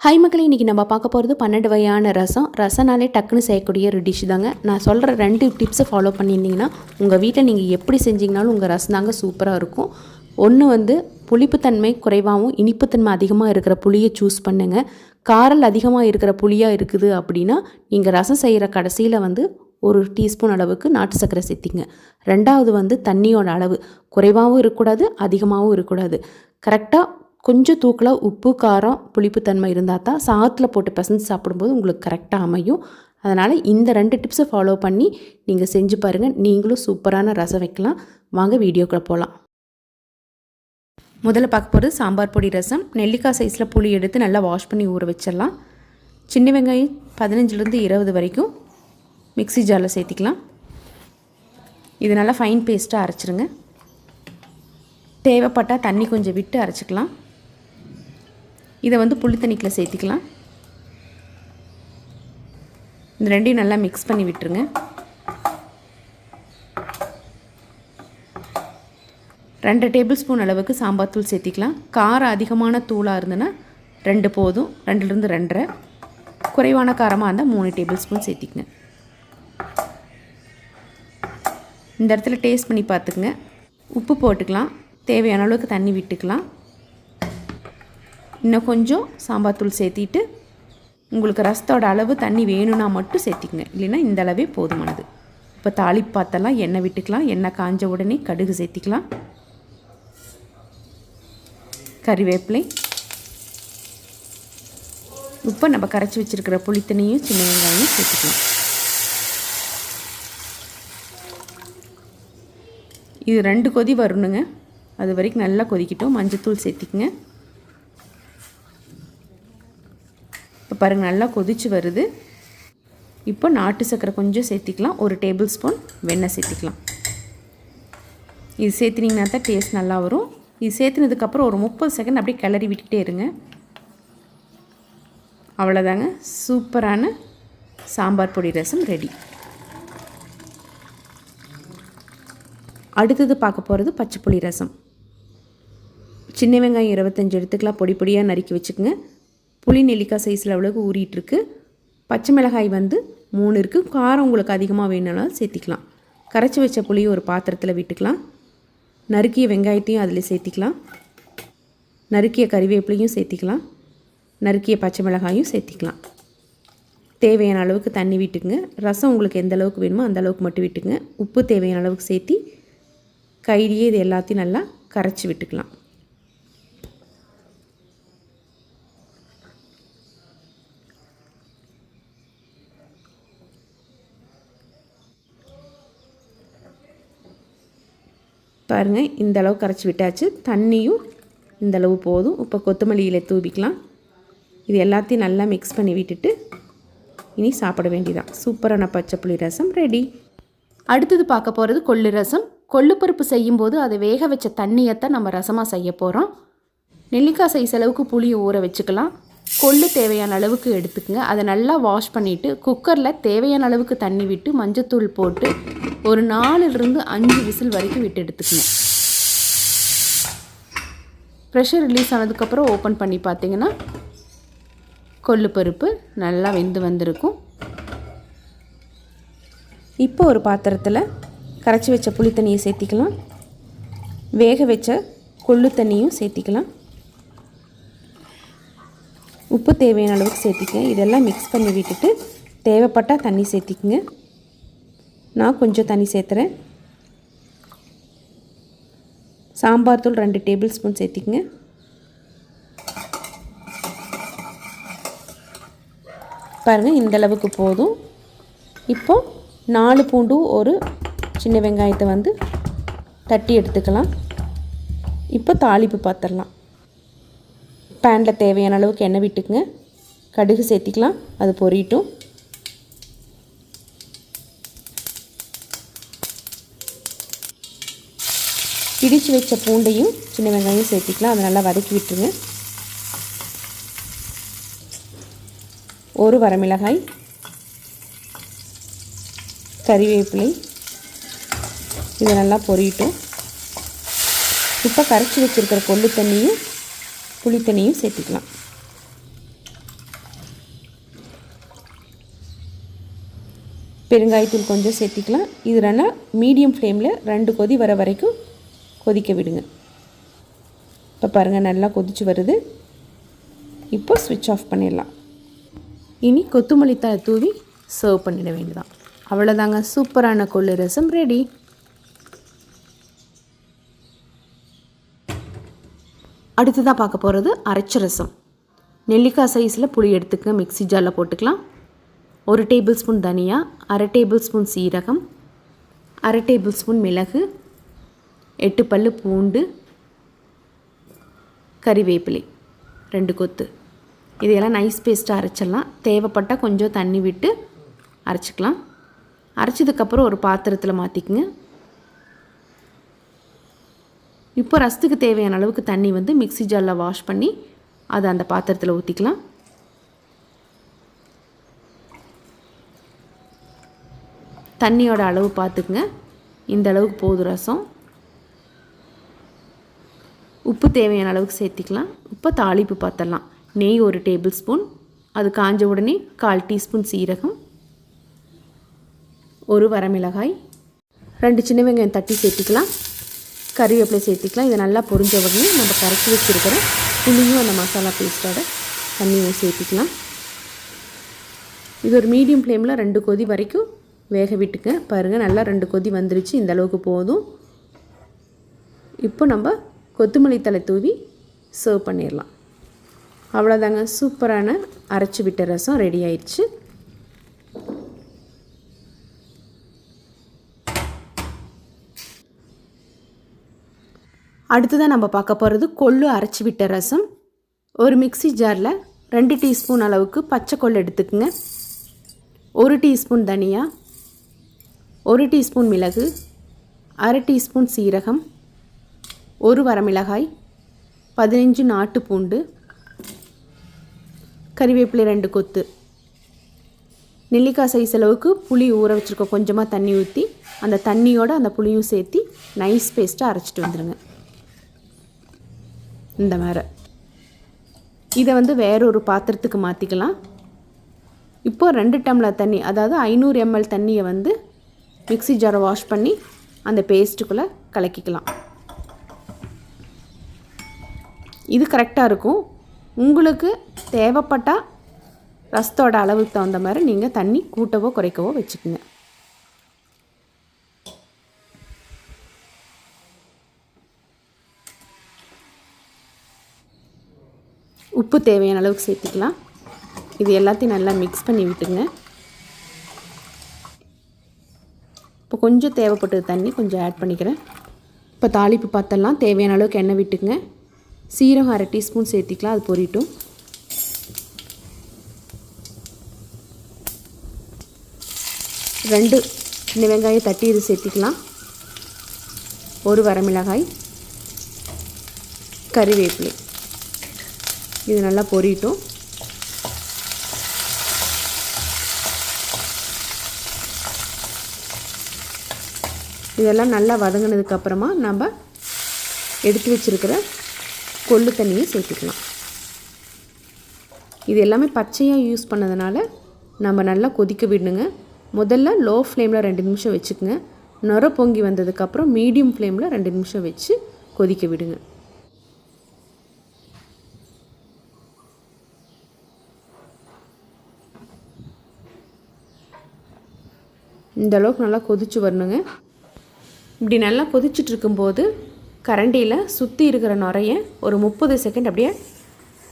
High மக்களே, இன்றைக்கி நம்ம பார்க்க போகிறது 12 வகையான ரசம்னாலே டக்குன்னு செய்யக்கூடிய ஒரு டிஷ் தாங்க. நான் சொல்கிற 2 டிப்ஸை ஃபாலோ பண்ணியிருந்தீங்கன்னா உங்கள் வீட்டில் நீங்கள் எப்படி செஞ்சிங்கனாலும் உங்கள் ரசம் தாங்க சூப்பராக இருக்கும். ஒன்று புளிப்புத்தன்மை குறைவாகவும் இனிப்புத்தன்மை அதிகமாக இருக்கிற புளியை சூஸ் பண்ணுங்க. காரல் அதிகமாக இருக்கிற புளியாக இருக்குது அப்படின்னா நீங்கள் ரசம் செய்கிற கடைசியில் ஒரு டீஸ்பூன் அளவுக்கு நாட்டு சர்க்கரை சேர்த்திங்க. 2வது தண்ணியோட அளவு குறைவாகவும் இருக்கக்கூடாது, அதிகமாகவும் இருக்கக்கூடாது. கரெக்டாக கொஞ்சம் தூக்கலாக உப்பு காரம் புளிப்புத்தன்மை இருந்தால் தான் சாதத்தில் போட்டு பிசைஞ்சு சாப்பிடும்போது உங்களுக்கு கரெக்டாக அமையும். அதனால் இந்த 2 டிப்ஸை ஃபாலோ பண்ணி நீங்கள் செஞ்சு பாருங்கள். நீங்களும் சூப்பரான ரசம் வைக்கலாம். வாங்க வீடியோக்குள்ளே போகலாம். முதல்ல பார்க்க போகிறது சாம்பார் பொடி ரசம். நெல்லிக்காய் சைஸில் புளி எடுத்து நல்லா வாஷ் பண்ணி ஊற வச்சிடலாம். சின்ன வெங்காயம் 15லேருந்து 20 வரைக்கும் மிக்ஸி ஜாரில் சேர்த்திக்கலாம். இது நல்லா ஃபைன் பேஸ்ட்டாக அரைச்சிருங்க. தேவைப்பட்டால் தண்ணி கொஞ்சம் விட்டு அரைச்சிக்கலாம். இதை புளி தண்ணிக்கில் சேர்த்திக்கலாம். இந்த 2ஐயும் நல்லா மிக்ஸ் பண்ணி விட்டுருங்க. ரெண்டு டேபிள் ஸ்பூன் அளவுக்கு சாம்பார் தூள் சேர்த்திக்கலாம். காரம் அதிகமான தூளாக இருந்ததுன்னா 2 போதும், 2லேருந்து 2.5. குறைவான காரமாக இருந்தால் 3 டேபிள் ஸ்பூன் சேர்த்திக்குங்க. இந்த இடத்துல டேஸ்ட் பண்ணி பார்த்துக்குங்க. உப்பு போட்டுக்கலாம். தேவையான அளவுக்கு தண்ணி விட்டுக்கலாம். இன்னும் கொஞ்சம் சாம்பார் தூள் சேர்த்திட்டு உங்களுக்கு ரசத்தோட அளவு தண்ணி வேணும்னா மட்டும் சேர்த்திக்கங்க, இல்லைன்னா இந்த அளவே போதுமானது. இப்போ தாளிப்பு பார்த்தெல்லாம் எண்ணெய் விட்டுக்கலாம். எண்ணெய் காஞ்ச உடனே கடுகு சேர்த்திக்கலாம். கறிவேப்பிலை, இப்போ நம்ம கரைச்சி வச்சுருக்கிற புளித்தண்ணியும் சின்ன வெங்காயம் சேர்த்துக்கலாம். இது 2 கொதி வரணுங்க. அது வரைக்கும் நல்லா கொதிக்கிட்டோம். மஞ்சத்தூள் சேர்த்திக்குங்க. இப்போ பாருங்கள், நல்லா கொதிச்சு வருது. இப்போ நாட்டு சர்க்கரை கொஞ்சம் சேர்த்திக்கலாம். 1 டேபிள் ஸ்பூன் வெண்ணெய் சேர்த்திக்கலாம். இது சேர்த்தினீங்கன்னா தான் டேஸ்ட் நல்லா வரும். இது சேர்த்துனதுக்கப்புறம் ஒரு 30 செகண்ட் அப்படியே கிளறி விட்டுகிட்டே இருங்க. அவ்வளோதாங்க, சூப்பரான சாம்பார் பொடி ரசம் ரெடி. அடுத்தது பார்க்க போகிறது பச்சை புளி ரசம். சின்ன வெங்காயம் 25 எடுத்துக்கலாம். பொடி பொடியாக நறுக்கி வச்சுக்கோங்க. புளி நெல்லிக்காய் சைஸில் அவ்வளோக்கு ஊறிட்டுருக்கு. பச்சை மிளகாய் 3 இருக்குது. காரம் உங்களுக்கு அதிகமாக வேணும்னாலும் சேர்த்திக்கலாம். கரைச்சி வச்ச புளியை ஒரு பாத்திரத்தில் விட்டுக்கலாம். நறுக்கிய வெங்காயத்தையும் அதில் சேர்த்திக்கலாம். நறுக்கிய கறிவேப்பிலையும் சேர்த்திக்கலாம். நறுக்கிய பச்சை மிளகாயும் சேர்த்திக்கலாம். தேவையான அளவுக்கு தண்ணி விட்டுக்குங்க. ரசம் உங்களுக்கு எந்த அளவுக்கு வேணுமோ அந்த அளவுக்கு மட்டும் விட்டுக்குங்க. உப்பு தேவையான அளவுக்கு சேர்த்தி கையிலேயே இது எல்லாத்தையும் நல்லா கரைச்சி விட்டுக்கலாம். பாருங்கள், இந்த அளவு கரைச்சி விட்டாச்சு. தண்ணியும் இந்த அளவு போதும். இப்போ கொத்தமல்லி இலை தூவிக்கலாம். இது எல்லாத்தையும் நல்லா மிக்ஸ் பண்ணி விட்டுட்டு இனி சாப்பிட வேண்டியதான். சூப்பரான பச்சை புளி ரசம் ரெடி. அடுத்தது பார்க்க போகிறது கொள்ளு ரசம். கொள்ளு பருப்பு செய்யும்போது அதை வேக வச்ச தண்ணியைத்தான் நம்ம ரசமாக செய்ய போகிறோம். நெல்லிக்காய் சைஸ் அளவுக்கு புளியை ஊற வச்சுக்கலாம். கொள்ளு தேவையான அளவுக்கு எடுத்துக்கங்க. அதை நல்லா வாஷ் பண்ணிவிட்டு குக்கரில் தேவையான அளவுக்கு தண்ணி விட்டு மஞ்சத்தூள் போட்டு ஒரு 4லிருந்து 5 விசில் வரைக்கும் விட்டு எடுத்துக்கங்க. ப்ரெஷர் ரிலீஸ் ஆனதுக்கப்புறம் ஓப்பன் பண்ணி பார்த்தீங்கன்னா கொள்ளு பருப்பு நல்லா வெந்து வந்திருக்கும். இப்போ ஒரு பாத்திரத்தில் கரைச்சி வச்ச புளி தண்ணியை சேர்த்திக்கலாம். வேக வச்ச கொள்ளு தண்ணியும் சேர்த்திக்கலாம். உப்பு தேவையான அளவுக்கு சேர்த்திக்கங்க. இதெல்லாம் மிக்ஸ் பண்ணி விட்டுட்டு தேவைப்பட்டால் தண்ணி சேர்த்திக்குங்க. நான் கொஞ்சம் தண்ணி சேர்த்துறேன். சாம்பார் தூள் 2 டேபிள் ஸ்பூன் சேர்த்திக்குங்க. பாருங்கள், இந்த அளவுக்கு போதும். இப்போ 4 பூண்டு, ஒரு சின்ன வெங்காயத்தை தட்டி எடுத்துக்கலாம். இப்போ தாளிப்பு பார்த்துடலாம். பேனில் தேவையான அளவுக்கு எண்ணெய் விட்டுக்குங்க. கடுகு சேர்த்திக்கலாம். அது பொரியட்டும். இடித்து வச்ச பூண்டையும் சின்ன வெங்காயம் சேர்த்திக்கலாம். அதை நல்லா வதக்கி விட்டுருங்க. ஒரு வரமிளகாய், கறிவேப்பிலை, இது நல்லா பொரியட்டும். இப்போ கரைச்சி வச்சுருக்கிற கொள்ளு தண்ணியும் புளி தண்ணியும் சேர்த்துக்கலாம். பெருங்காயத்தூள் கொஞ்சம் சேர்த்திக்கலாம். இது மீடியம் ஃப்ளேமில் 2 கொதி வர வரைக்கும் கொதிக்க விடுங்க. இப்போ பாருங்கள் நல்லா கொதிச்சு வருது. இப்போ ஸ்விட்ச் ஆஃப் பண்ணிடலாம். இனி கொத்தமல்லி தழை தூவி சர்வ் பண்ணிட வேண்டியதான். அவ்வளோதாங்க, சூப்பரான கொள்ளு ரசம் ரெடி. அடுத்ததாக பார்க்க போகிறது அரைச்ச ரசம். நெல்லிக்காய் சைஸில் புளி எடுத்துக்கங்க, மிக்ஸி ஜாரில் போட்டுக்கலாம். 1 டேபிள் ஸ்பூன் தனியா, 1/2 டேபிள் ஸ்பூன் சீரகம், 1/2 டேபிள் ஸ்பூன் மிளகு, 8 பல்லு பூண்டு, கறிவேப்பிலை 2 கொத்து. இதையெல்லாம் நைஸ் பேஸ்ட்டாக அரைச்சிடலாம். தேவைப்பட்டால் கொஞ்சம் தண்ணி விட்டு அரைச்சிக்கலாம். அரைச்சதுக்கப்புறம் ஒரு பாத்திரத்தில் மாற்றிக்குங்க. இப்போ ரசத்துக்கு தேவையான அளவுக்கு தண்ணி மிக்ஸி ஜாரில் வாஷ் பண்ணி அதை அந்த பாத்திரத்தில் ஊற்றிக்கலாம். தண்ணியோட அளவு பார்த்துக்குங்க, இந்த அளவுக்கு போதும் ரசம். உப்பு தேவையான அளவுக்கு சேர்த்திக்கலாம். இப்போ தாளிப்பு பார்த்துடலாம். நெய் 1 டேபிள் ஸ்பூன், அது காஞ்ச உடனே 1/4 டீஸ்பூன் சீரகம், 1 வரமிளகாய், 2 சின்ன வெங்காயம் தட்டி சேர்த்திக்கலாம். கறிவேப்பிலை சேர்த்திக்கலாம். இதை நல்லா பொரிஞ்ச உடனே நம்ம கரைச்சி வச்சுருக்கிற புளியும் அந்த மசாலா பேஸ்ட்டோட தண்ணியும் சேர்த்திக்கலாம். இது ஒரு மீடியம் ஃப்ளேமில் 2 கொதி வரைக்கும் வேக விட்டுங்க. பாருங்கள் நல்லா 2 கொதி வந்துருச்சு, இந்த அளவுக்கு போதும். இப்போ நம்ம கொத்தமல்லி தழை தூவி சர்வ் பண்ணிடலாம். அவ்வளோதாங்க, சூப்பரான அரைச்சி விட்ட ரசம் ரெடி ஆயிடுச்சு. அடுத்ததான் நம்ம பார்க்க போகிறது கொள்ளு அரைச்சி விட்ட ரசம். ஒரு மிக்ஸி ஜாரில் 2 டீஸ்பூன் அளவுக்கு பச்சை கொள்ளு எடுத்துக்குங்க. 1 டீஸ்பூன் தனியா, 1 டீஸ்பூன் மிளகு, 1/2 டீஸ்பூன் சீரகம், 1 வரமிளகாய், 15 நாட்டு பூண்டு, கறிவேப்பிலை 2 கொத்து, நெல்லிக்காய் சைஸ் அளவுக்கு புளி ஊற வச்சுருக்கோம். கொஞ்சமாக தண்ணி ஊற்றி அந்த தண்ணியோடு அந்த புளியும் சேர்த்து நைஸ் பேஸ்ட்டாக அரைச்சிட்டு வந்துடுங்க. இந்த மாதிரி இதை வேற ஒரு பாத்திரத்துக்கு மாற்றிக்கலாம். இப்போ 2 டம்ளர் தண்ணி, அதாவது 500 ml தண்ணியை மிக்ஸி ஜாரை வாஷ் பண்ணி அந்த பேஸ்ட்டுக்குள்ளே கலக்கிக்கலாம். இது கரெக்டாக இருக்கும். உங்களுக்கு தேவைப்பட்டால் ரசத்தோட அளவுக்கு தகுந்த மாதிரி நீங்கள் தண்ணி கூட்டவோ குறைக்கவோ வச்சுக்கோங்க. உப்பு தேவையான அளவுக்கு சேர்த்துக்கலாம். இது எல்லாத்தையும் நல்லா மிக்ஸ் பண்ணி விட்டுங்க. இப்போ கொஞ்சம் தேவைப்பட்டது தண்ணி கொஞ்சம் ஆட் பண்ணிக்கிறேன். இப்போ தாளிப்பு பார்த்தெல்லாம் தேவையான அளவுக்கு எண்ணெய் விட்டுங்க. சீரகம் 1/2 டீஸ்பூன் சேர்த்திக்கலாம், அது பொரியட்டும். ரெண்டு சின்ன வெங்காயம் தட்டி இது சேர்த்திக்கலாம். 1 வரமிளகாய், கறிவேப்பிலை, இது நல்லா பொரியட்டும். இதெல்லாம் நல்லா வதங்கினதுக்கப்புறமா நம்ம எடுத்து வச்சுருக்கிற கொள்ளு தண்ணியை சேர்த்துக்கலாம். இது எல்லாமே பச்சையாக யூஸ் பண்ணதுனால நம்ம நல்லா கொதிக்க விடணுங்க. முதல்ல லோ ஃப்ளேமில் 2 நிமிஷம் வச்சுக்கோங்க. நுர பொங்கி வந்ததுக்கப்புறம் மீடியம் ஃப்ளேமில் 2 நிமிஷம் வச்சு கொதிக்க விடுங்க. இந்த அளவுக்கு நல்லா கொதிச்சு வரணுங்க. இப்படி நல்லா கொதிச்சுட்டு இருக்கும்போது கரண்டியில் சுற்றி இருக்கிற நுரைய ஒரு 30 செகண்ட் அப்படியே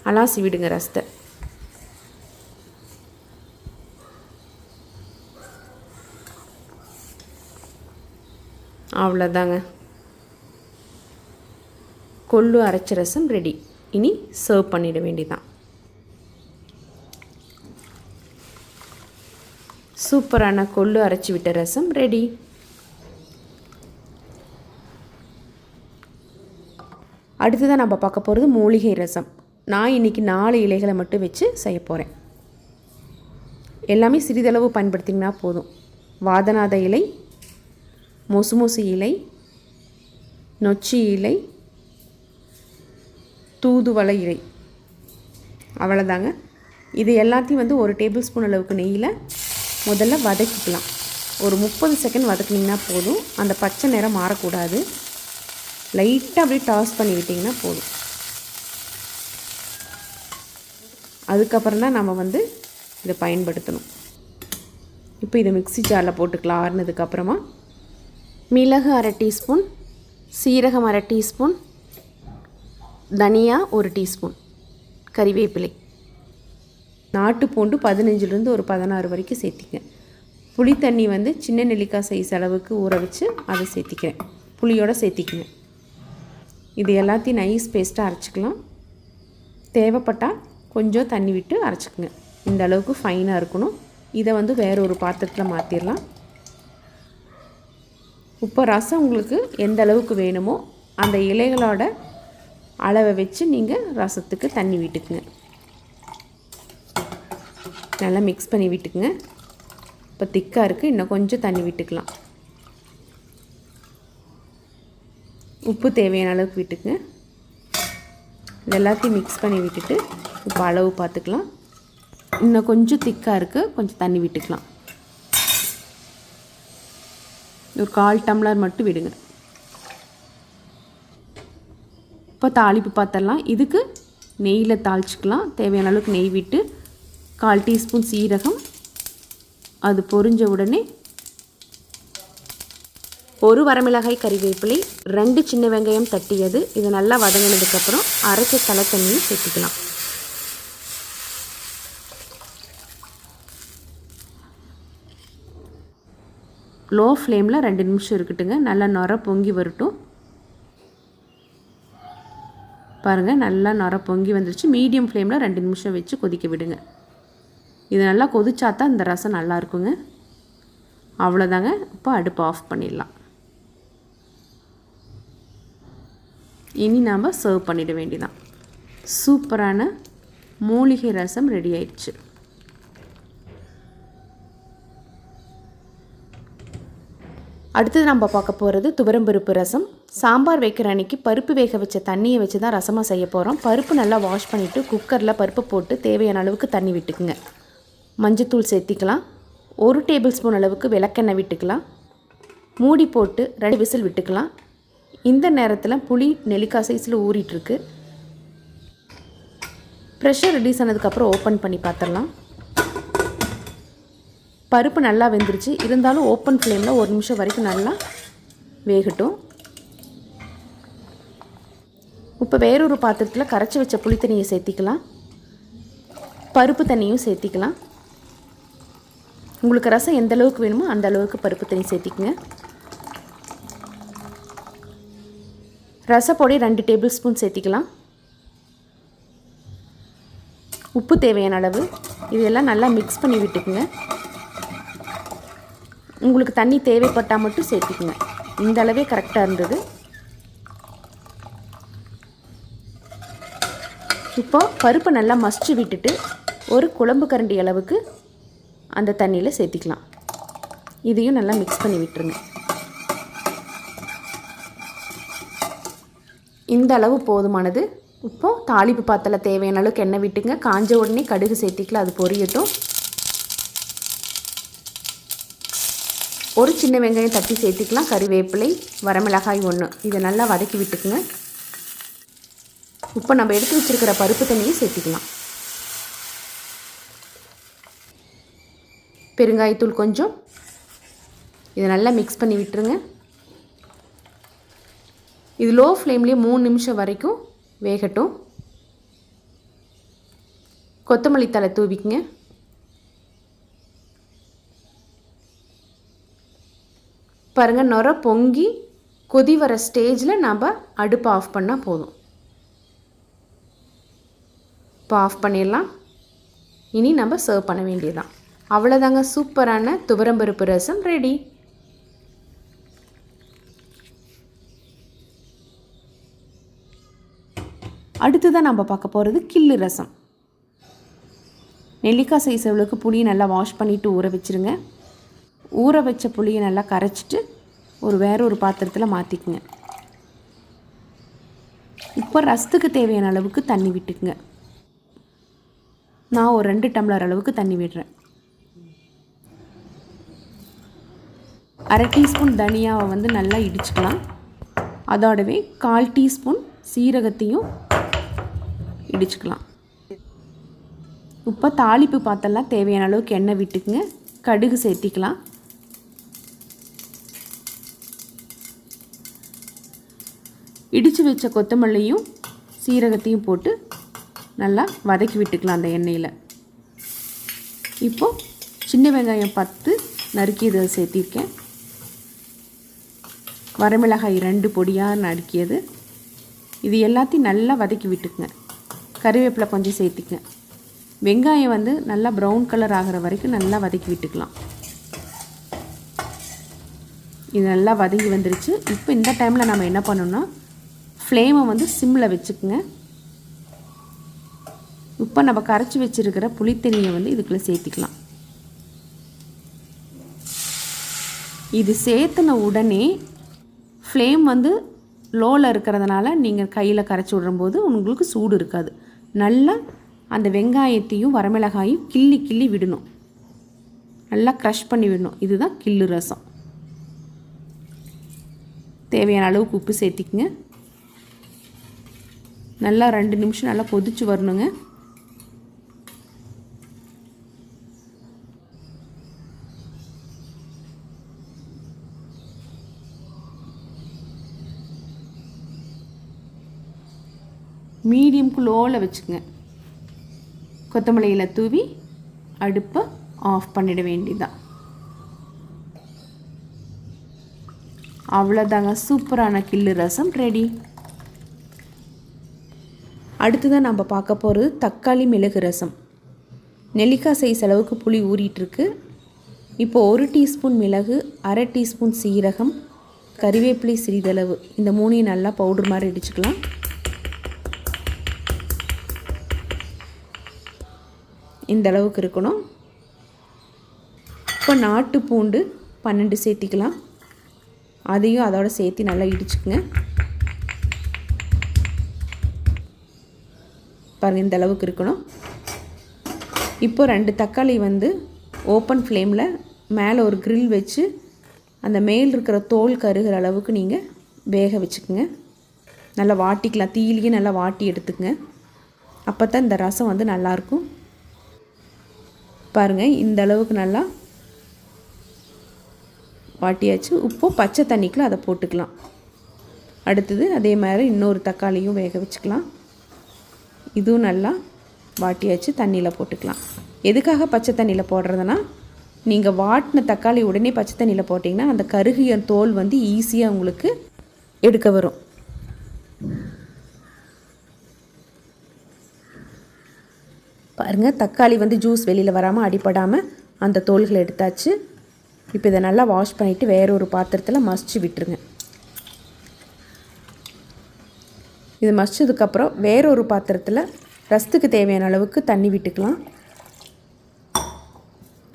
அலாசி விடுங்க ரசத்தை. அவ்வளோதாங்க, கொள்ளு அரைச்ச ரசம் ரெடி. இனி சர்வ் பண்ணிட வேண்டியதான். சூப்பரான கொள்ளு அரைச்சி விட்ட ரசம் ரெடி. அடுத்ததான் நம்ம பார்க்க போகிறது மூலிகை ரசம். நான் இன்றைக்கி 4 இலைகளை மட்டும் வச்சு செய்ய போகிறேன். எல்லாமே சிறிதளவு பயன்படுத்திங்கன்னா போதும். வாதநாத இலை, மொசுமொசு இலை, நொச்சி இலை, தூதுவளை இலை, அவ்வளோதாங்க. இது எல்லாத்தையும் 1 டேபிள் ஸ்பூன் அளவுக்கு நெய்யில் முதல்ல வதக்கிக்கலாம். ஒரு 30 செகண்ட் வதக்குனிங்கன்னா போதும். அந்த பச்சை நிறம் மாறக்கூடாது. லைட்டாக அப்படியே டாஸ் பண்ணி விட்டிங்கன்னா போதும். அதுக்கப்புறம் தான் நம்ம வந்து இதை பயன்படுத்தணும். இப்போ இதை மிக்ஸி ஜாரில் போட்டுக்கலாம். ஆறுனதுக்கப்புறமா மிளகு 1/2 டீஸ்பூன், சீரகம் 1/2 டீஸ்பூன், தனியா 1 டீஸ்பூன், கறிவேப்பிலை, நாட்டு பூண்டு 15லேருந்து ஒரு 16 வரைக்கும் சேர்த்திங்க. புளி தண்ணி வந்து சின்ன நெல்லிக்காய் சைஸ் அளவுக்கு ஊற வச்சு அதை சேர்த்திக்கிறேன். புளியோடு சேர்த்திக்குங்க. இது எல்லாத்தையும் நைஸ் பேஸ்ட்டாக அரைச்சிக்கலாம். தேவைப்பட்டால் கொஞ்சம் தண்ணி விட்டு அரைச்சிக்குங்க. இந்த அளவுக்கு ஃபைனாக இருக்கணும். இதை வந்து வேற ஒரு பாத்திரத்தில் மாற்றிடலாம். இப்போ ரசம் உங்களுக்கு எந்த அளவுக்கு வேணுமோ அந்த இலைகளோட அளவை வச்சு நீங்கள் ரசத்துக்கு தண்ணி விட்டுக்குங்க. நல்லா மிக்ஸ் பண்ணி விட்டுக்குங்க. இப்போ திக்காக இருக்குது, இன்னும் கொஞ்சம் தண்ணி விட்டுக்கலாம். உப்பு தேவையான அளவுக்கு விட்டுக்குங்க. இது எல்லாத்தையும் மிக்ஸ் பண்ணி விட்டுட்டு இப்போ அளவு பார்த்துக்கலாம். இன்னும் கொஞ்சம் திக்காக இருக்குது, கொஞ்சம் தண்ணி விட்டுக்கலாம். ஒரு 1/4 டம்ளர் மட்டும் விடுங்க. இப்போ தாளிப்பு பார்த்துடலாம். இதுக்கு நெய்யில் தாளிச்சிக்கலாம். தேவையான அளவுக்கு நெய் விட்டு 1/4 டீஸ்பூன் சீரகம், அது பொரிஞ்ச உடனே 1 வரமிளகாய் கறிவேப்பிலை, 2 சின்ன வெங்காயம் தட்டியது. இது நல்லா வதங்கினதுக்கப்புறம் அரைச்ச தலை தண்ணியை சேர்த்துக்கலாம். லோ ஃப்ளேமில் 2 நிமிஷம் இருக்கட்டுங்க. நல்லா நுர பொங்கி வரட்டும். பாருங்கள், நல்லா நுர பொங்கி வந்துருச்சு. மீடியம் ஃப்ளேமில் 2 நிமிஷம் வச்சு கொதிக்க விடுங்க. இது நல்லா கொதிச்சாதான் இந்த ரசம் நல்லா இருக்குங்க. அவ்வளோதாங்க. இப்போ அடுப்பு ஆஃப் பண்ணிடலாம். இனி நாம் சர்வ் பண்ணிட வேண்டியதான். சூப்பரான மூலிகை ரசம் ரெடி ஆயிடுச்சு. அடுத்தது நம்ம பார்க்க போகிறது துவரம்பருப்பு ரசம். சாம்பார் வைக்கிற அன்றைக்கி பருப்பு வேக வச்ச தண்ணியை வச்சு தான் ரசமாக செய்ய போகிறோம். பருப்பு நல்லா வாஷ் பண்ணிவிட்டு குக்கரில் பருப்பு போட்டு தேவையான அளவுக்கு தண்ணி விட்டுக்குங்க. மஞ்சத்தூள் சேர்த்திக்கலாம். 1 டேபிள் ஸ்பூன் அளவுக்கு விளக்கெண்ணெய் விட்டுக்கலாம். மூடி போட்டு 2 விசில் விட்டுக்கலாம். இந்த நேரத்தில் புளி நெல்லிக்காய் சைஸில் ஊறிட்டுருக்கு. ப்ரெஷர் ரிலீஸ் ஆனதுக்கப்புறம் ஓப்பன் பண்ணி பார்த்துடலாம். பருப்பு நல்லா வெந்துருச்சு. இருந்தாலும் ஓப்பன் ஃப்ளேமில் 1 நிமிஷம் வரைக்கும் நல்லா வேகட்டும். இப்போ வேறொரு பாத்திரத்தில் கரைச்சி வச்ச புளி தண்ணியை சேர்த்திக்கலாம். பருப்பு தண்ணியும் சேர்த்திக்கலாம். உங்களுக்கு ரசம் எந்த அளவுக்கு வேணுமோ அந்த அளவுக்கு பருப்பு தண்ணி சேர்த்திக்குங்க. ரசப்பொடி 2 டேபிள் ஸ்பூன் சேர்த்திக்கலாம். உப்பு தேவையான அளவு. இதெல்லாம் நல்லா மிக்ஸ் பண்ணி விட்டுக்குங்க. உங்களுக்கு தண்ணி தேவைப்பட்டால் மட்டும் சேர்த்திக்குங்க. இந்த அளவே கரெக்டாக இருந்தது. இப்போ பருப்பை நல்லா மசிச்சு விட்டுட்டு ஒரு குழம்பு கரண்டி அளவுக்கு அந்த தண்ணியில் சேர்த்திக்கலாம். இதையும் நல்லா மிக்ஸ் பண்ணி விட்டுருங்க. இந்த அளவு போதுமானது. இப்போது தாளிப்பு பாத்திரத்தில் தேவையான அளவுக்கு எண்ணெய் விட்டுங்க. காஞ்ச உடனே கடுகு சேர்த்திக்கலாம். அது பொரியட்டும். ஒரு சின்ன வெங்காயம் தட்டி சேர்த்திக்கலாம். கறிவேப்பிலை, வரமிளகாய் 1, இதை நல்லா வதக்கி விட்டுக்குங்க. இப்போ நம்ம எடுத்து வச்சுருக்கிற பருப்பு தண்ணியை சேர்த்திக்கலாம். பெருங்காயத்தூள் கொஞ்சம். இதை நல்லா மிக்ஸ் பண்ணி விட்டுருங்க. இது லோ ஃப்ளேம்லேயே 3 நிமிஷம் வரைக்கும் வேகட்டும். கொத்தமல்லி தழை தூவிக்குங்க. பாருங்கள், நுர பொங்கி கொதி வர ஸ்டேஜில் நாம் அடுப்பை ஆஃப் பண்ணால் போதும். இப்போ ஆஃப் பண்ணிடலாம். இனி நம்ம சர்வ் பண்ண வேண்டியதுதான். அவ்வளோதாங்க. சூப்பரான துவரம்பருப்பு ரசம் ரெடி. அடுத்ததான் நம்ம பார்க்க போகிறது கிள்ளு ரசம். நெல்லிக்காய் சைஸ் அளவுக்கு புளியை நல்லா வாஷ் பண்ணிவிட்டு ஊற வச்சுருங்க. ஊற வச்ச புளியை நல்லா கரைச்சிட்டு வேற ஒரு பாத்திரத்தில் மாற்றிக்குங்க. இப்போ ரசத்துக்கு தேவையான அளவுக்கு தண்ணி விட்டுக்குங்க. நான் ஒரு 2 டம்ளர் அளவுக்கு தண்ணி விடுறேன். 1/2 டீஸ்பூன் தனியாவை வந்து நல்லா இடிச்சுக்கலாம். அதோடவே 1/4 டீஸ்பூன் சீரகத்தையும் இடிச்சுக்கலாம். இப்போ தாளிப்பு பாத்திரலாம் தேவையான அளவுக்கு எண்ணெய் விட்டுக்குங்க. கடுகு சேர்த்திக்கலாம். இடித்து வச்ச கொத்தமல்லியும் சீரகத்தையும் போட்டு நல்லா வதக்கி விட்டுக்கலாம் அந்த எண்ணெயில். இப்போது சின்ன வெங்காயம் 10 நறுக்கியதை சேர்த்திருக்கேன். வரமிளகாய் 2 பொடியாக நறுக்கியது. இது எல்லாத்தையும் நல்லா வதக்கி விட்டுக்குங்க. கறிவேப்பிலை கொஞ்சம் சேர்த்திக்குங்க. வெங்காயம் வந்து நல்லா ப்ரௌன் கலர் ஆகிற வரைக்கும் நல்லா வதக்கி விட்டுக்கலாம். இது நல்லா வதங்கி வந்துருச்சு. இப்போ இந்த டைமில் நம்ம என்ன பண்ணணும்னா ஃப்ளேமை வந்து சிம்மில் வச்சுக்குங்க. இப்போ நம்ம கரைச்சி வச்சுருக்கிற புளித்தண்ணியை வந்து இதுக்குள்ளே சேர்த்திக்கலாம். இது சேர்த்துன உடனே ஃப்ளேம் வந்து லோவில் இருக்கிறதுனால நீங்கள் கையில் கரைச்சி விடும்போது உங்களுக்கு சூடு இருக்காது. நல்லா அந்த வெங்காயத்தையும் வரமிளகாயும் கிள்ளி விடணும். நல்லா க்ரஷ் பண்ணி விடணும். இதுதான் கிள்ளு ரசம். தேவையான அளவுக்கு உப்பு சேர்த்திக்குங்க. நல்லா 2 நிமிஷம் நல்லா கொதிச்சு வரணுங்க. மீடியம்க்கு லோவில் வச்சுக்கோங்க. கொத்தமல்லியில் தூவி அடுப்பை ஆஃப் பண்ணிட வேண்டியதான். அவ்வளோதாங்க, சூப்பரான கிள்ளு ரசம் ரெடி. அடுத்ததான் நம்ம பார்க்க போகிறது தக்காளி மிளகு ரசம். நெல்லிக்காய் சைஸ் அளவுக்கு புளி ஊறிட்டுருக்கு. இப்போ 1 டீஸ்பூன் மிளகு, 1/2 டீஸ்பூன் சீரகம், கறிவேப்பிலை சிறிதளவு, இந்த 3ஐயும் நல்லா பவுடர் மாதிரி இடிச்சுக்கலாம். இந்த அளவுக்கு இருக்கணும். இப்போ நாட்டு பூண்டு 12 சேர்த்திக்கலாம். அதையும் அதோட சேர்த்து நல்லா இடிச்சுக்குங்க. பாருங்கள், இந்த அளவுக்கு இருக்கணும். இப்போ 2 தக்காளி வந்து ஓப்பன் ஃப்ளேமில் மேலே ஒரு grill வச்சு அந்த மேல் இருக்கிற தோல் கருகிற அளவுக்கு நீங்கள் வேக வச்சுக்குங்க. நல்லா வாட்டிக்கலாம். தீயிலேயே நல்லா வாட்டி எடுத்துக்கங்க. அப்போ தான் இந்த ரசம் வந்து நல்லாயிருக்கும். பாருங்கள், இந்த அளவுக்கு நல்லா வாட்டியாச்சு. இப்போ பச்சை தண்ணிக்குள்ள அதை போட்டுக்கலாம். அடுத்தது அதே மாதிரி இன்னொரு தக்காளியும் வேக வச்சுக்கலாம். இதுவும் நல்லா வாட்டியாச்சு. தண்ணியில் போட்டுக்கலாம். எதுக்காக பச்சை தண்ணியில் போடுறதுனா, நீங்கள் வாட்டின தக்காளி உடனே பச்சை தண்ணியில் போட்டிங்கன்னா அந்த கருகிய தோல் வந்து ஈஸியாக உங்களுக்கு எடுக்க வரும். பாருங்கள், தக்காளி வந்து ஜூஸ் வெளியில் வராமல் அடிப்படாமல் அந்த தோல்களை எடுத்தாச்சு. இப்போ இதை நல்லா வாஷ் பண்ணிவிட்டு வேற ஒரு பாத்திரத்தில் மசிச்சு விட்டுருங்க. இது மசிச்சதுக்கப்புறம் வேற ஒரு பாத்திரத்தில் ரசத்துக்கு தேவையான அளவுக்கு தண்ணி விட்டுக்கலாம்.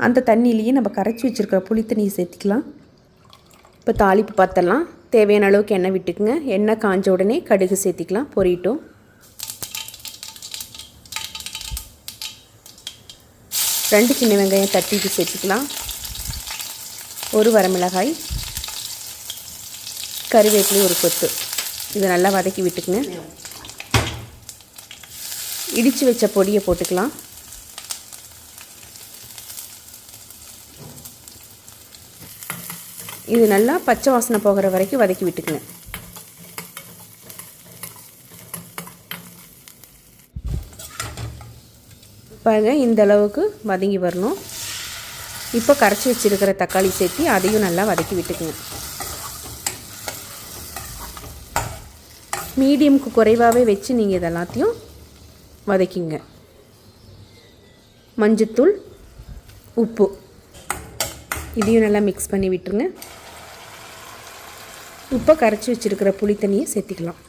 அந்த தண்ணியிலேயே நம்ம கரைச்சி வச்சுருக்கிற புளி தண்ணியை சேர்த்திக்கலாம். இப்போ தாளிப்பு பார்த்துடலாம். தேவையான அளவுக்கு எண்ணெய் விட்டுக்குங்க. எண்ணெய் காஞ்ச உடனே கடுகு சேர்த்திக்கலாம். பொரியட்டும். 2 சின்ன வெங்காயம் தட்டிட்டு சேர்த்துக்கலாம். 1 வரமிளகாய், கறிவேப்பிலை 1 கொத்து. இதை நல்லா வதக்கி விட்டுக்குங்க. இடித்து வச்ச பொடியை போட்டுக்கலாம். இது நல்லா பச்சை வாசனை போகிற வரைக்கும் வதக்கி விட்டுக்குங்க. பாருங்கள், இந்த அளவுக்கு வதங்கி வரணும். இப்போ கரைச்சி வச்சுருக்கிற தக்காளி சேர்த்து அதையும் நல்லா வதக்கி விட்டுக்குங்க. மீடியமுக்கு குறைவாகவே வச்சு நீங்கள் இதெல்லாத்தையும் வதக்கிங்க. மஞ்சத்தூள், உப்பு இதையும் நல்லா மிக்ஸ் பண்ணி விட்டுருங்க. இப்போ கரைச்சி வச்சுருக்கிற புளி தண்ணியை சேர்த்திக்கலாம்.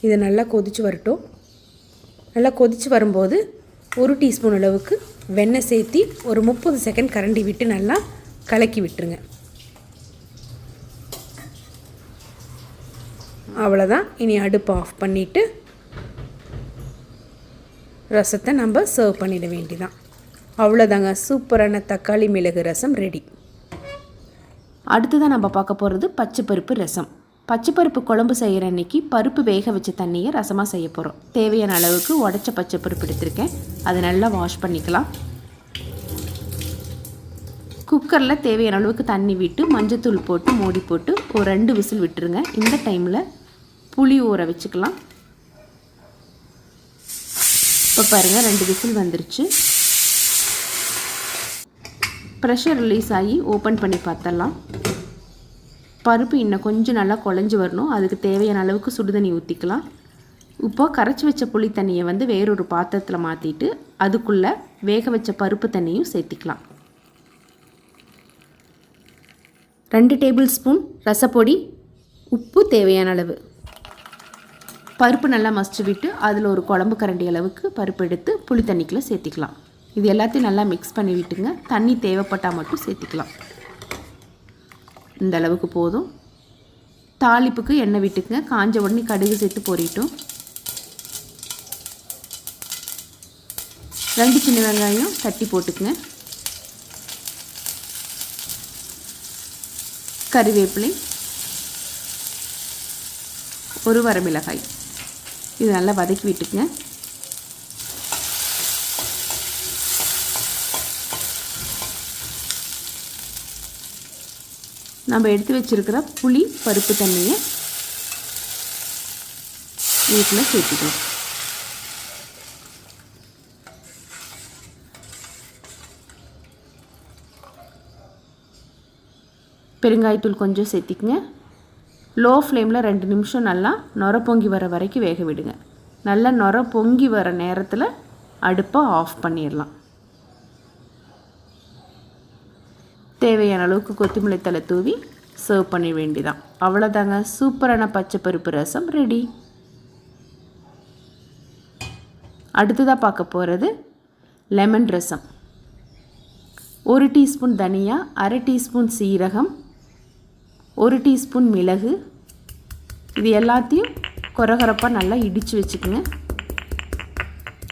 இது நல்லா கொதித்து வரட்டும். நல்லா கொதித்து வரும்போது 1 டீஸ்பூன் அளவுக்கு வெண்ணெய் சேர்த்தி ஒரு 30 செகண்ட் கரண்டி விட்டு நல்லா கலக்கி விட்டுருங்க. அவ்வளோதான். இனி அடுப்பு ஆஃப் பண்ணிவிட்டு ரசத்தை நம்ம சர்வ் பண்ணிட வேண்டியதான். அவ்வளோதாங்க, சூப்பரான தக்காளி மிளகு ரசம் ரெடி. அடுத்ததான் நம்ம பார்க்க போகிறது பச்சைப்பருப்பு ரசம். பச்சைப்பருப்பு குழம்பு செய்கிற அன்றைக்கி பருப்பு வேக வச்ச தண்ணியை ரசமாக செய்ய போகிறோம். தேவையான அளவுக்கு உடச்ச பச்சைப்பருப்பு எடுத்திருக்கேன். அதை நல்லா வாஷ் பண்ணிக்கலாம். குக்கரில் தேவையான அளவுக்கு தண்ணி விட்டு மஞ்சத்தூள் போட்டு மூடி போட்டு ஒரு 2 விசில் விட்டுருங்க. இந்த டைமில் புளி ஊற வச்சுக்கலாம். இப்போ பாருங்கள் 2 விசில் வந்துருச்சு. ப்ரெஷர் ரிலீஸ் ஆகி ஓப்பன் பண்ணி பார்த்தலாம். பருப்பு இன்னும் கொஞ்சம் நல்லா குழஞ்சி வரணும். அதுக்கு தேவையான அளவுக்கு சுடுதண்ணி ஊற்றிக்கலாம். இப்போ கரைச்சி வச்ச புளி தண்ணியை வேறொரு பாத்திரத்தில் மாற்றிட்டு அதுக்குள்ளே வேக வச்ச பருப்பு தண்ணியும் சேர்த்திக்கலாம். 2 டேபிள் ஸ்பூன் ரசப்பொடி, உப்பு தேவையான அளவு. பருப்பு நல்லா மசிச்சு விட்டு அதில் ஒரு குழம்பு கரண்டி அளவுக்கு பருப்பு எடுத்து புளி தண்ணிக்குள்ளே சேர்த்திக்கலாம். இது எல்லாத்தையும் நல்லா மிக்ஸ் பண்ணி விட்டுங்க. தண்ணி தேவைப்பட்டால் மட்டும் சேர்த்திக்கலாம். இந்த அளவுக்கு போதும். தாளிப்புக்கு எண்ணெய் விட்டுக்குங்க. காஞ்ச உடனே கடுகு சேர்த்து பொரிட்டோம். 2 சின்ன வெங்காயம் தட்டி போட்டுக்குங்க. கறிவேப்பிலை, 1 வரமிளகாய். இது நல்லா வதக்கி விட்டுக்குங்க. நம்ம எடுத்து வச்சிருக்கிற புளி பருப்பு தண்ணியை இதுக்குள்ள சேர்த்துக்கலாம். பெருங்காயத்தூள் கொஞ்சம் சேர்த்திக்குங்க. லோ ஃப்ளேமில் 2 நிமிஷம் நல்லா நொர பொங்கி வர வரைக்கும் வேக விடுங்க. நல்லா நொர பொங்கி வர நேரத்தில் அடுப்பை ஆஃப் பண்ணிடலாம். தேவையான அளவுக்கு கொத்தமல்லி தழை தூவி சர்வ் பண்ண வேண்டியதான். அவ்வளோதாங்க, சூப்பரான பச்சைப்பருப்பு ரசம் ரெடி. அடுத்ததாக பார்க்க போகிறது லெமன் ரசம். 1 டீஸ்பூன் தனியா, 1/2 டீஸ்பூன் சீரகம், 1 டீஸ்பூன் மிளகு. இது எல்லாத்தையும் கொரகொரப்பாக நல்லா இடித்து வச்சுக்கோங்க.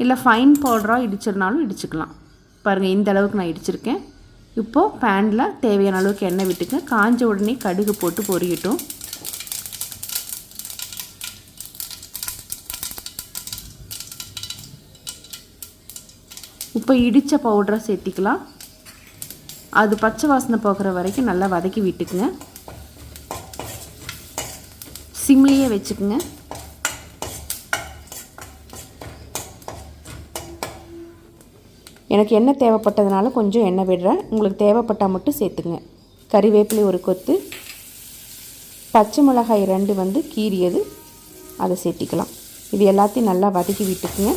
இல்லை ஃபைன் பவுடராக இடிச்சிருந்தாலும் இடிச்சுக்கலாம். பாருங்கள், இந்த அளவுக்கு நான் இடிச்சிருக்கேன். இப்போது பேனில் தேவையான அளவுக்கு எண்ணெய் விட்டுங்க. காஞ்ச உடனே கடுகு போட்டு பொரியட்டும். இப்போ இடித்த பவுடரை சேர்த்திக்கலாம். அது பச்சை வாசனை போகிற வரைக்கும் நல்லா வதக்கி விட்டுக்குங்க. சிம்லேயே வச்சுக்குங்க. எனக்கு எண்ணெய் தேவைப்பட்டதுனால கொஞ்சம் எண்ணெய் விடுறேன். உங்களுக்கு தேவைப்பட்டால் மட்டும் சேர்த்துங்க. கறிவேப்பிலை 1 கொத்து, பச்சை மிளகாய் 2 கீறியது அதை சேர்த்திக்கலாம். இது எல்லாத்தையும் நல்லா வதக்கி விட்டுக்குங்க.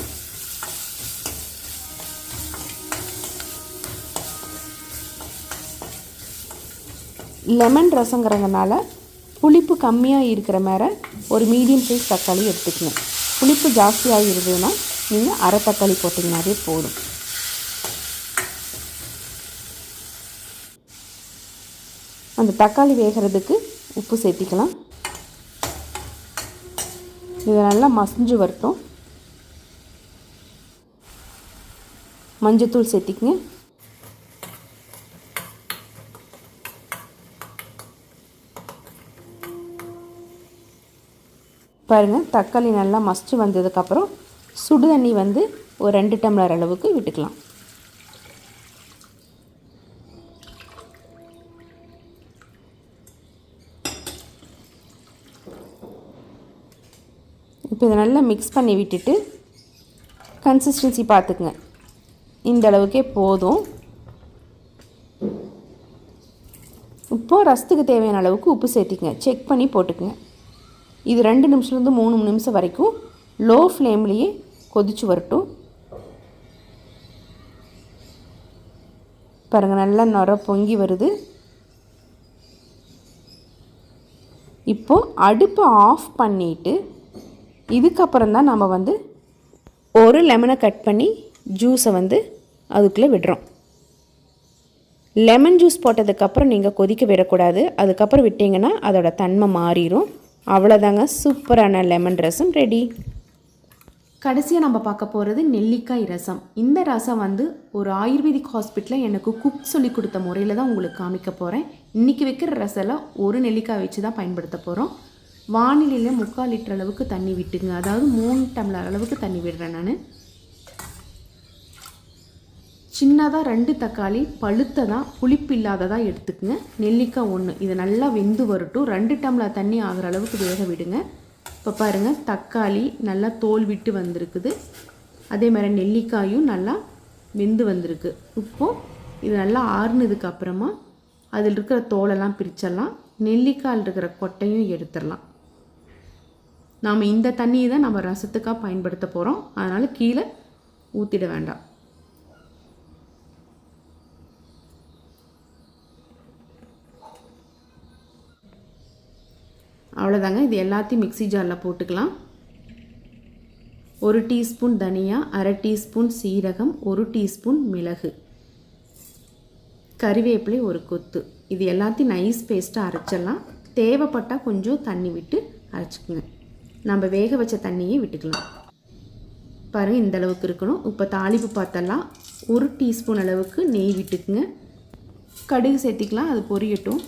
லெமன் ரசங்கிறதுனால புளிப்பு கம்மியாக இருக்கிற மாதிரி ஒரு மீடியம் சைஸ் தக்காளி எடுத்துக்கங்க. புளிப்பு ஜாஸ்தியாக இருந்ததுன்னா நீங்கள் 1/2 தக்காளி போட்டிங்கனாலே போதும். அந்த தக்காளி வேகிறதுக்கு உப்பு சேர்த்திக்கலாம். இது நல்லா மசிஞ்சு வரட்டும். மஞ்சத்தூள் சேர்த்திக்கங்க. பாருங்கள், தக்காளி நல்லா மசிச்சு வந்ததுக்கப்புறம் சுடுதண்ணி ஒரு 2 டம்ளர் அளவுக்கு விட்டுக்கலாம். இப்போ இதை நல்லா மிக்ஸ் பண்ணி விட்டுட்டு கன்சிஸ்டன்சி பார்த்துக்குங்க. இந்த அளவுக்கே போதும். இப்போது ரசத்துக்கு தேவையான அளவுக்கு உப்பு சேர்த்திக்கங்க. செக் பண்ணி போட்டுக்குங்க. இது 2 நிமிஷத்துலேருந்து 3 நிமிஷம் வரைக்கும் லோ ஃப்ளேம்லேயே கொதிச்சு வரட்டும். பாருங்கள், நல்லா நொர பொங்கி வருது. இப்போது அடுப்பை ஆஃப் பண்ணிவிட்டு இதுக்கப்புறம் தான் நம்ம ஒரு லெமனை கட் பண்ணி ஜூஸை அதுக்குள்ளே விடுறோம். லெமன் ஜூஸ் போட்டதுக்கப்புறம் நீங்கள் கொதிக்க விடக்கூடாது. அதுக்கப்புறம் விட்டிங்கன்னா அதோட தன்மை மாறிடும். அவ்வளோதாங்க, சூப்பரான லெமன் ரசம் ரெடி. கடைசியாக நம்ம பார்க்க போகிறது நெல்லிக்காய் ரசம். இந்த ரசம் வந்து ஒரு ஆயுர்வேதிக் ஹாஸ்பிட்டலில் எனக்கு குக் சொல்லி கொடுத்த முறையில் தான் உங்களுக்கு காமிக்க போகிறேன். இன்றைக்கி வைக்கிற ரசம்லாம் ஒரு நெல்லிக்காய் வச்சு தான் பயன்படுத்த போகிறோம். வானிலையில் 3/4 லிட்டர் அளவுக்கு தண்ணி விட்டுங்க, அதாவது 3 டம்ளர் அளவுக்கு தண்ணி விடுறேன் நான். சின்னதாக 2 தக்காளி பழுத்ததாக புளிப்பு இல்லாததாக எடுத்துக்கங்க. நெல்லிக்காய் 1, இது நல்லா வெந்து வரட்டும். 2 டம்ளர் தண்ணி ஆகிற அளவுக்கு வேக விடுங்க. இப்போ பாருங்கள், தக்காளி நல்லா தோல் விட்டு வந்திருக்குது. அதே மாதிரி நெல்லிக்காயும் நல்லா வெந்து வந்திருக்கு. இப்போது இது நல்லா ஆறுனதுக்கு அப்புறமா அதில் இருக்கிற தோலெல்லாம் பிரிச்சிடலாம். நெல்லிக்காயில் இருக்கிற கொட்டையும் எடுத்துடலாம். நாம் இந்த தண்ணியை தான் நம்ம ரசத்துக்காக பயன்படுத்த போகிறோம், அதனால் கீழே ஊற்றிட வேண்டாம். அவ்வளோதாங்க. இது எல்லாத்தையும் மிக்ஸி ஜாரில் போட்டுக்கலாம். 1 டீஸ்பூன் தனியா, 1/2 டீஸ்பூன் சீரகம், 1 டீஸ்பூன் மிளகு, கறிவேப்பிலை 1 கொத்து. இது எல்லாத்தையும் நைஸ் பேஸ்ட்டாக அரைச்சிடலாம். தேவைப்பட்டால் கொஞ்சம் தண்ணி விட்டு அரைச்சிக்கோங்க. நம்ம வேக வச்ச தண்ணியை விட்டுக்கலாம். பாருங்கள், இந்த அளவுக்கு இருக்கணும். இப்போ தாளிப்பு பார்த்தலாம். 1 டீஸ்பூன் அளவுக்கு நெய் விட்டுக்குங்க. கடுகு சேர்த்திக்கலாம், அது பொரியட்டும்.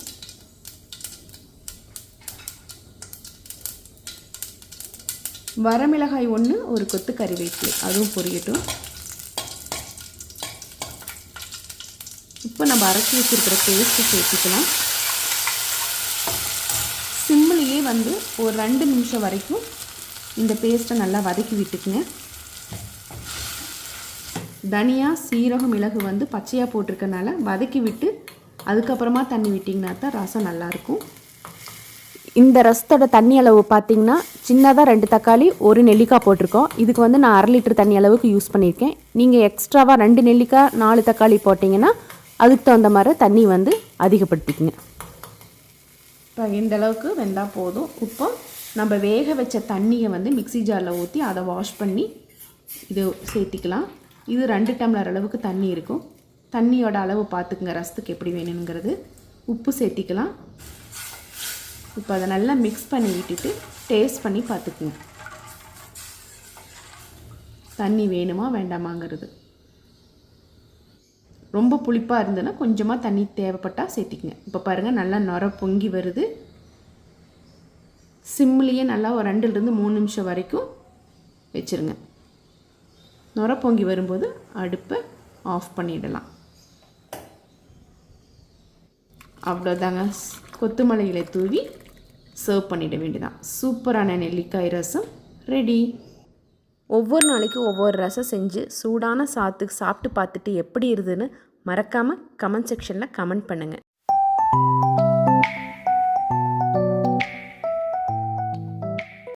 வரமிளகாய் 1, 1 கொத்து கறிவேப்பிலை, அதுவும் பொரியட்டும். இப்போ நம்ம அரைச்சி வச்சுருக்கிற பேஸ்ட்டு சேர்த்துக்கலாம். சிம்மிலேயே வந்து ஒரு 2 நிமிஷம் வரைக்கும் இந்த பேஸ்ட்டை நல்லா வதக்கி விட்டுக்குங்க. தனியா, சீரகம், மிளகு வந்து பச்சையாக போட்டிருக்கனால வதக்கி விட்டு அதுக்கப்புறமா தண்ணி விட்டிங்கன்னா தான் ரசம் நல்லாயிருக்கும். இந்த ரசத்தோட தண்ணி அளவு பார்த்திங்கன்னா சின்னதாக 2 தக்காளி 1 நெல்லிக்காய் போட்டிருக்கோம். இதுக்கு வந்து நான் 1/2 லிட்டர் தண்ணி அளவுக்கு யூஸ் பண்ணியிருக்கேன். நீங்கள் எக்ஸ்ட்ராவாக 2 நெல்லிக்காய் 4 தக்காளி போட்டிங்கன்னா அதுக்கு தகுந்த மாதிரி தண்ணி வந்து அதிகப்படுத்திக்கங்க. இப்போ இந்த அளவுக்கு வெந்தால் போதும். இப்போ நம்ம வேக வச்ச தண்ணியை வந்து மிக்ஸி ஜாரில் ஊற்றி அதை வாஷ் பண்ணி இது சேர்த்திக்கலாம். இது 2 டம்ளர் அளவுக்கு தண்ணி இருக்கும். தண்ணியோட அளவு பார்த்துக்குங்க, ரசத்துக்கு எப்படி வேணுங்கிறது. உப்பு சேர்த்திக்கலாம். இப்போ அதை நல்லா மிக்ஸ் பண்ணி விட்டுட்டு டேஸ்ட் பண்ணி பார்த்துக்குங்க, தண்ணி வேணுமா வேண்டாமாங்கிறது. ரொம்ப புளிப்பாக இருந்ததுன்னா கொஞ்சமாக தண்ணி தேவைப்பட்டால் சேர்த்திக்குங்க. இப்போ பாருங்கள், நல்லா நுர பொங்கி வருது. சிம்லேயே நல்லா ஒரு 2-3 நிமிஷம் வரைக்கும் வச்சுருங்க. நுர பொங்கி வரும்போது அடுப்பை ஆஃப் பண்ணிடலாம். அவ்வளோதாங்க. கொத்தமல்லி இலை தூவி சர்வ் பண்ணிட வேண்டியதான். சூப்பரான நெல்லிக்காய் ரசம் ரெடி. ஒவ்வொரு நாளைக்கும் ஒவ்வொரு ரசம் செஞ்சு சூடான சாத்துக்கு சாப்பிட்டு பார்த்துட்டு எப்படி இருதுன்னு மறக்காமல் கமெண்ட் செக்ஷனில் கமெண்ட் பண்ணுங்கள்.